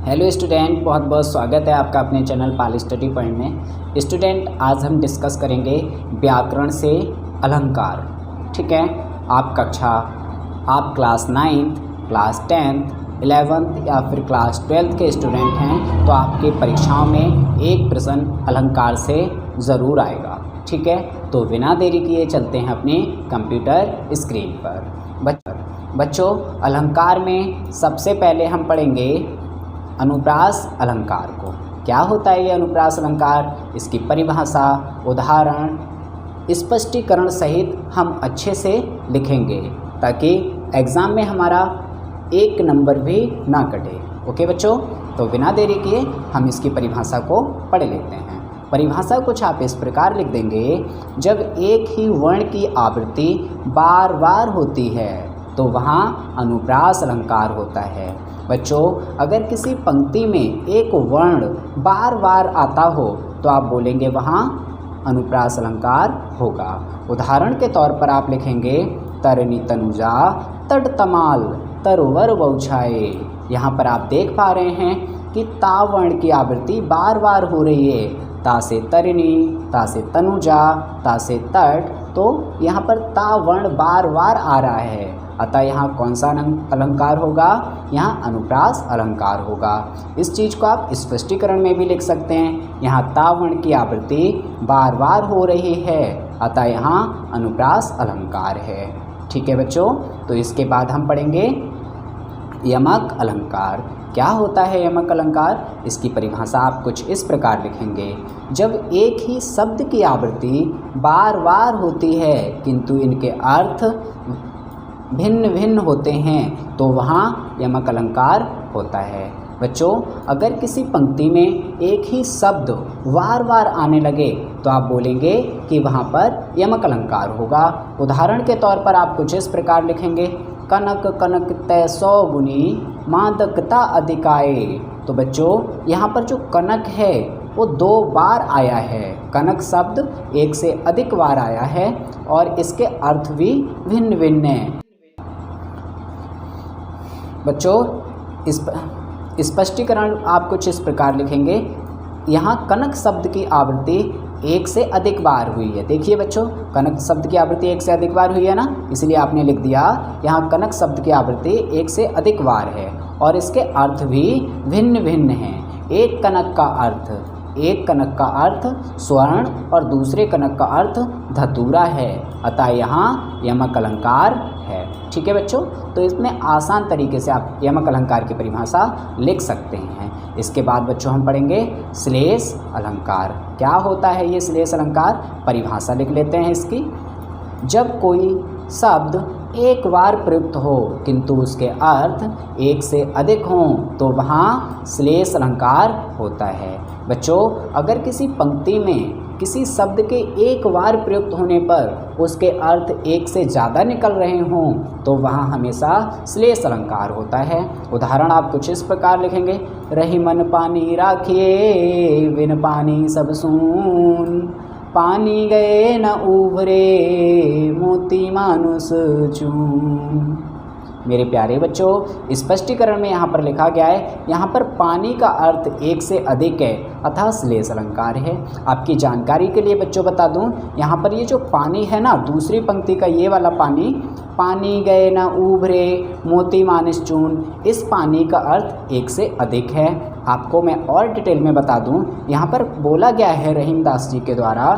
Hello student, बहुत बहुत स्वागत है आपका अपने चैनल पाल स्टडी पॉइंट में। स्टूडेंट, आज हम डिस्कस करेंगे व्याकरण से अलंकार। ठीक है, आप class 9th, class 10th, 11th या फिर क्लास 12th के स्टूडेंट हैं तो आपके परीक्षाओं में एक प्रश्न अलंकार से ज़रूर आएगा। ठीक है, तो बिना देरी किए चलते हैं अपने कंप्यूटर स्क्रीन पर। बच्चों, अलंकार में सबसे पहले हम पढ़ेंगे अनुप्रास अलंकार को। क्या होता है ये अनुप्रास अलंकार, इसकी परिभाषा, उदाहरण, स्पष्टीकरण सहित हम अच्छे से लिखेंगे ताकि एग्ज़ाम में हमारा एक नंबर भी ना कटे। ओके बच्चों, तो बिना देरी किए हम इसकी परिभाषा को पढ़ लेते हैं। परिभाषा कुछ आप इस प्रकार लिख देंगे, जब एक ही वर्ण की आवृत्ति बार बार होती है तो वहाँ अनुप्रास अलंकार होता है। बच्चों, अगर किसी पंक्ति में एक वर्ण बार बार आता हो तो आप बोलेंगे वहाँ अनुप्रास अलंकार होगा। उदाहरण के तौर पर आप लिखेंगे तरनी तनुजा तट तमाल तरवर बौछाए। यहाँ पर आप देख पा रहे हैं कि ता वर्ण की आवृत्ति बार बार हो रही है। ता से तरनी, ता से तनुजा, ता से तट, तो यहाँ पर ता वर्ण बार बार आ रहा है, अतः यहाँ कौन सा अलंकार होगा? यहाँ अनुप्रास अलंकार होगा। इस चीज़ को आप स्पष्टीकरण में भी लिख सकते हैं। यहाँ ता वर्ण की आवृत्ति बार बार हो रही है, अतः यहाँ अनुप्रास अलंकार है। ठीक है बच्चों, तो इसके बाद हम पढ़ेंगे यमक अलंकार। क्या होता है यमक अलंकार? इसकी परिभाषा आप कुछ इस प्रकार लिखेंगे, जब एक ही शब्द की आवृत्ति बार बार होती है किंतु इनके अर्थ भिन्न भिन्न होते हैं तो वहाँ यमक अलंकार होता है। बच्चों, अगर किसी पंक्ति में एक ही शब्द बार बार आने लगे तो आप बोलेंगे कि वहाँ पर यमक अलंकार होगा। उदाहरण के तौर पर आप कुछ इस प्रकार लिखेंगे, कनक कनक तय 100 गुनी मादकता अधिकाए। तो बच्चों, यहाँ पर जो कनक है वो 2 बार आया है। कनक शब्द एक से अधिक बार आया है और इसके अर्थ भी भिन्न भिन्न हैं। बच्चों, स्पष्टीकरण आप कुछ इस प्रकार लिखेंगे, यहाँ कनक शब्द की आवृत्ति एक से अधिक बार हुई है। देखिए बच्चों, कनक शब्द की आवृत्ति एक से अधिक बार हुई है ना, इसलिए आपने लिख दिया यहाँ कनक शब्द की आवृत्ति एक से अधिक बार है और इसके अर्थ भी भिन्न भिन्न हैं। एक कनक का अर्थ स्वर्ण और दूसरे कनक का अर्थ धतूरा है, अतः यहाँ यमक अलंकार है। ठीक है बच्चों, तो इसमें आसान तरीके से आप यमक अलंकार की परिभाषा लिख सकते हैं। इसके बाद बच्चों हम पढ़ेंगे श्लेष अलंकार। क्या होता है ये श्लेष अलंकार? परिभाषा लिख लेते हैं इसकी, जब कोई शब्द एक बार प्रयुक्त हो किंतु उसके अर्थ एक से अधिक हों तो वहाँ श्लेष अलंकार होता है। बच्चों, अगर किसी पंक्ति में किसी शब्द के एक बार प्रयुक्त होने पर उसके अर्थ एक से ज़्यादा निकल रहे हों तो वहाँ हमेशा श्लेष अलंकार होता है। उदाहरण आप कुछ इस प्रकार लिखेंगे, रही मन पानी राखिए बिन पानी सब सून, पानी गए न उभरे मोती मानुष चून। मेरे प्यारे बच्चों, स्पष्टीकरण में यहाँ पर लिखा गया है, यहाँ पर पानी का अर्थ एक से अधिक है अतः श्लेष अलंकार है। आपकी जानकारी के लिए बच्चों बता दूँ, यहाँ पर ये जो पानी है ना, दूसरी पंक्ति का ये वाला पानी, पानी गए न उभरे मोती मानिस चून, इस पानी का अर्थ एक से अधिक है। आपको मैं और डिटेल में बता दूँ, यहाँ पर बोला गया है रहीमदास जी के द्वारा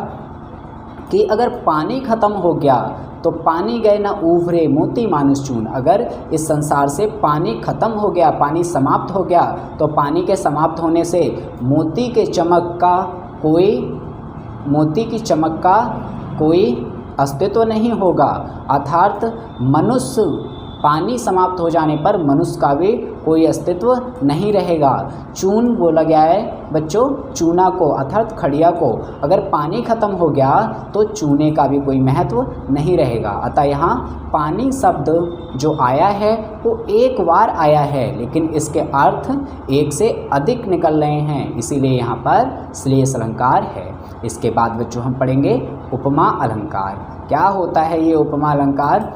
कि अगर पानी खत्म हो गया तो पानी गए ना उभरे मोती मानुष चून। अगर इस संसार से पानी खत्म हो गया, पानी समाप्त हो गया, तो पानी के समाप्त होने से मोती की चमक का कोई अस्तित्व नहीं होगा। अर्थात मनुष्य, पानी समाप्त हो जाने पर मनुष्य का भी कोई अस्तित्व नहीं रहेगा। चून बोला गया है बच्चों, चूना को अर्थात खड़िया को, अगर पानी खत्म हो गया तो चूने का भी कोई महत्व नहीं रहेगा। अतः यहाँ पानी शब्द जो आया है वो एक बार आया है लेकिन इसके अर्थ एक से अधिक निकल रहे हैं, इसीलिए यहाँ पर श्लेष अलंकार है। इसके बाद बच्चों हम पढ़ेंगे उपमा अलंकार। क्या होता है ये उपमा अलंकार?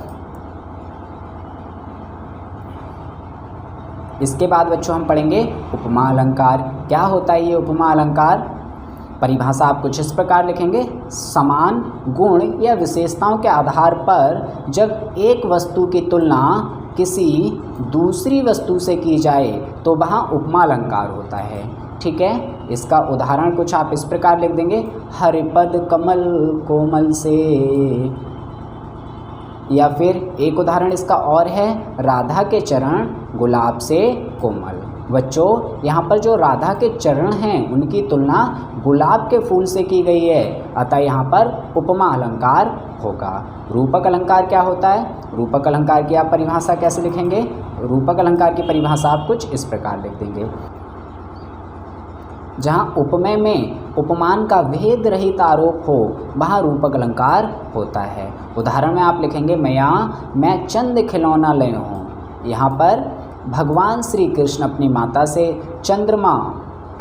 इसके बाद बच्चों हम पढ़ेंगे उपमा अलंकार। क्या होता है ये उपमा अलंकार? परिभाषा आप कुछ इस प्रकार लिखेंगे, समान गुण या विशेषताओं के आधार पर जब एक वस्तु की तुलना किसी दूसरी वस्तु से की जाए तो वहाँ उपमा अलंकार होता है। ठीक है, इसका उदाहरण कुछ आप इस प्रकार लिख देंगे, हरिपद कमल कोमल से, या फिर एक उदाहरण इसका और है, राधा के चरण गुलाब से कोमल। बच्चों यहाँ पर जो राधा के चरण हैं उनकी तुलना गुलाब के फूल से की गई है, अतः यहाँ पर उपमा अलंकार होगा। रूपक अलंकार क्या होता है? रूपक अलंकार की आप परिभाषा कैसे लिखेंगे? रूपक अलंकार की परिभाषा आप कुछ इस प्रकार लिख देंगे, जहाँ उपमेय में उपमान का भेद रहित आरोप हो वहाँ रूपक अलंकार होता है। उदाहरण में आप लिखेंगे, मैं चंद खिलौना ले हूँ। यहाँ पर भगवान श्री कृष्ण अपनी माता से चंद्रमा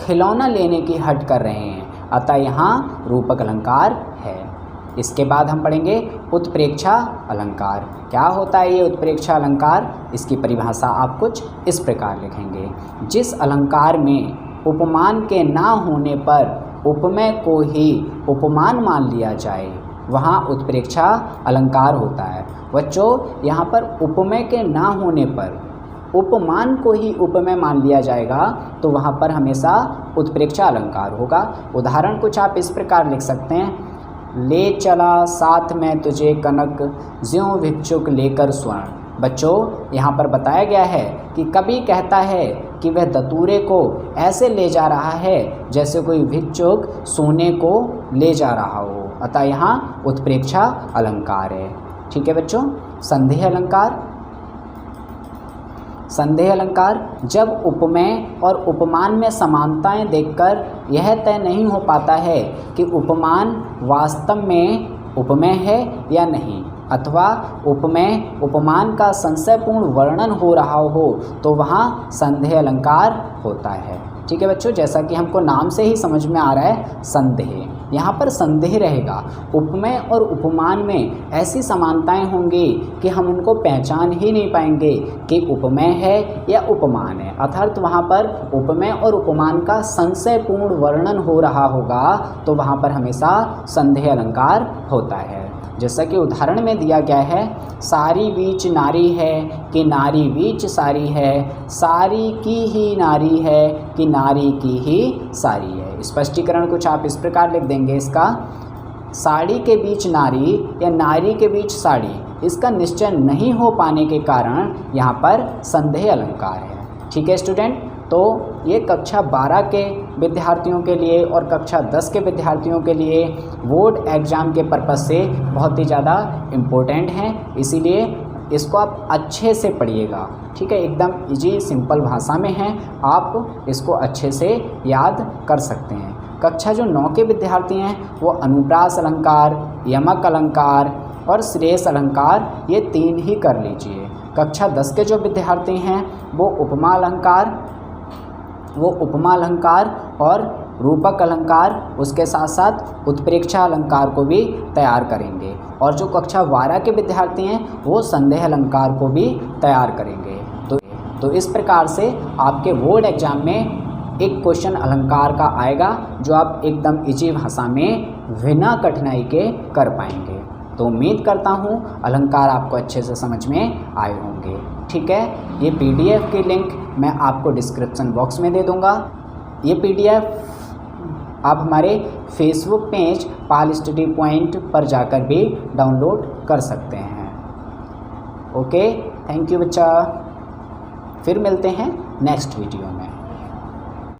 खिलौना लेने की हट कर रहे हैं, अतः यहाँ रूपक अलंकार है। इसके बाद हम पढ़ेंगे उत्प्रेक्षा अलंकार। क्या होता है ये उत्प्रेक्षा अलंकार? इसकी परिभाषा आप कुछ इस प्रकार लिखेंगे, जिस अलंकार में उपमान के ना होने पर उपमेय को ही उपमान मान लिया जाए वहाँ उत्प्रेक्षा अलंकार होता है। बच्चों यहाँ पर उपमेय के ना होने पर उपमान को ही उपमेय मान लिया जाएगा तो वहाँ पर हमेशा उत्प्रेक्षा अलंकार होगा। उदाहरण कुछ आप इस प्रकार लिख सकते हैं, ले चला साथ में तुझे कनक ज्यों भिक्षुक लेकर स्वर्ण। बच्चों यहाँ पर बताया गया है कि कवि कहता है कि वह दतूरे को ऐसे ले जा रहा है जैसे कोई भिक्षुक सोने को ले जा रहा हो, अतः यहाँ उत्प्रेक्षा अलंकार है। ठीक है बच्चों, संदेह अलंकार। संदेह अलंकार, जब उपमेय और उपमान में समानताएं देखकर यह तय नहीं हो पाता है कि उपमान वास्तव में उपमेय है या नहीं, अथवा उपमेय उपमान का संशयपूर्ण वर्णन हो रहा हो तो वहाँ संदेह अलंकार होता है। ठीक है बच्चों, जैसा कि हमको नाम से ही समझ में आ रहा है संदेह, यहाँ पर संदेह रहेगा। उपमेय और उपमान में ऐसी समानताएं होंगी कि हम उनको पहचान ही नहीं पाएंगे कि उपमेय है या उपमान है, अर्थात वहाँ पर उपमेय और उपमान का संशयपूर्ण वर्णन हो रहा होगा तो वहाँ पर हमेशा संदेह अलंकार होता है। जैसा कि उदाहरण में दिया गया है, सारी बीच नारी है कि नारी बीच सारी है, सारी की ही नारी है कि नारी की ही सारी है। स्पष्टीकरण कुछ आप इस प्रकार लिख देंगे इसका, साड़ी के बीच नारी या नारी के बीच साड़ी, इसका निश्चय नहीं हो पाने के कारण यहाँ पर संदेह अलंकार है। ठीक है स्टूडेंट, तो ये कक्षा 12 के विद्यार्थियों के लिए और कक्षा 10 के विद्यार्थियों के लिए बोर्ड एग्ज़ाम के पर्पज़ से बहुत ही ज़्यादा इम्पोर्टेंट हैं, इसीलिए इसको आप अच्छे से पढ़िएगा। ठीक है, एकदम इजी सिंपल भाषा में है, आप इसको अच्छे से याद कर सकते हैं। कक्षा जो 9 के विद्यार्थी हैं वो अनुप्रास अलंकार, यमक अलंकार और श्रेयस अलंकार ये 3 ही कर लीजिए। कक्षा 10 के जो विद्यार्थी हैं वो उपमा अलंकार और रूपक अलंकार, उसके साथ साथ उत्प्रेक्षा अलंकार को भी तैयार करेंगे, और जो कक्षा 12 के विद्यार्थी हैं वो संदेह अलंकार को भी तैयार करेंगे। तो इस प्रकार से आपके बोर्ड एग्जाम में एक क्वेश्चन अलंकार का आएगा जो आप एकदम इजी भाषा में बिना कठिनाई के कर पाएंगे। तो उम्मीद करता हूँ अलंकार आपको अच्छे से समझ में आए होंगे। ठीक है, ये PDF की लिंक मैं आपको डिस्क्रिप्शन बॉक्स में दे दूँगा। ये PDF आप हमारे फेसबुक पेज पाल स्टडी पॉइंट पर जाकर भी डाउनलोड कर सकते हैं। ओके, थैंक यू बच्चा, फिर मिलते हैं नेक्स्ट वीडियो में।